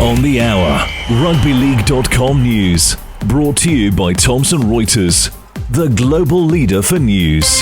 On the hour, rugbyleague.com news. Brought to you by Thomson Reuters, the global leader for news.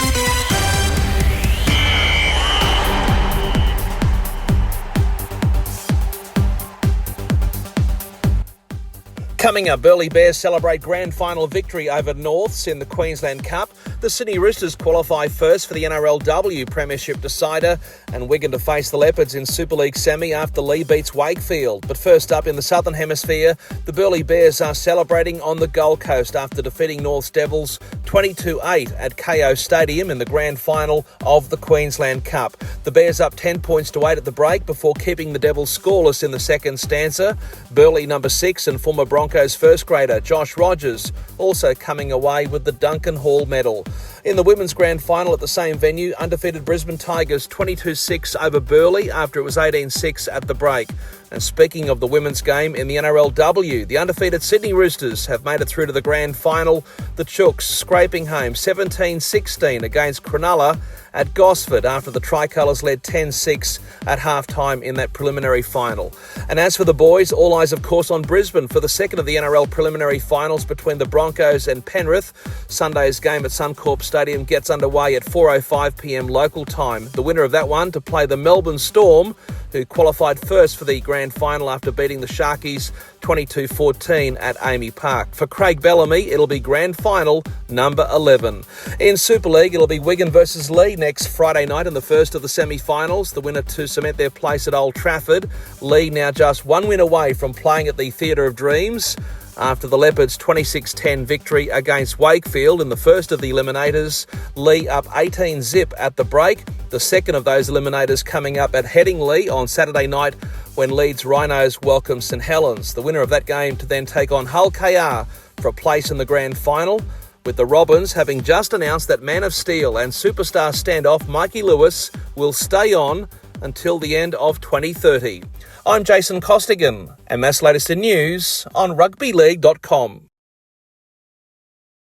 Coming up, Burleigh Bears celebrate grand final victory over Norths in the Queensland Cup. The Sydney Roosters qualify first for the NRLW Premiership decider, and Wigan to face the Leopards in Super League semi after Leigh beats Wakefield. But first up, in the Southern Hemisphere, the Burleigh Bears are celebrating on the Gold Coast after defeating Norths Devils 22-8 at KO Stadium in the grand final of the Queensland Cup. The Bears up 10 points to 8 at the break before keeping the Devils scoreless in the second stanza. Burleigh number 6 and former Broncos first grader Josh Rogers also coming away with the Duncan Hall medal. In the women's grand final at the same venue, undefeated Brisbane Tigers 22-6 over Burleigh after it was 18-6 at the break. And speaking of the women's game in the NRLW, the undefeated Sydney Roosters have made it through to the grand final. The Chooks scraping home 17-16 against Cronulla at Gosford after the Tricolours led 10-6 at halftime in that preliminary final. And as for the boys, all eyes of course on Brisbane for the second of the NRL preliminary finals between the Broncos and Penrith. Sunday's game at Suncorp Stadium gets underway at 4:05pm local time. The winner of that one to play the Melbourne Storm, who qualified first for the grand final after beating the Sharkies 22-14 at Amy Park. For Craig Bellamy, it'll be grand final number 11. In Super League, it'll be Wigan versus Leigh next Friday night in the first of the semi-finals. The winner to cement their place at Old Trafford. Leigh now just one win away from playing at the Theatre of Dreams after the Leopards' 26-10 victory against Wakefield in the first of the eliminators. Leigh up 18-zip at the break. The second of those eliminators coming up at Headingley on Saturday night when Leeds Rhinos welcome St Helens. The winner of that game to then take on Hull KR for a place in the grand final, with the Robins having just announced that Man of Steel and superstar standoff Mikey Lewis will stay on until the end of 2030. I'm Jason Costigan, and that's latest in news on rugbyleague.com.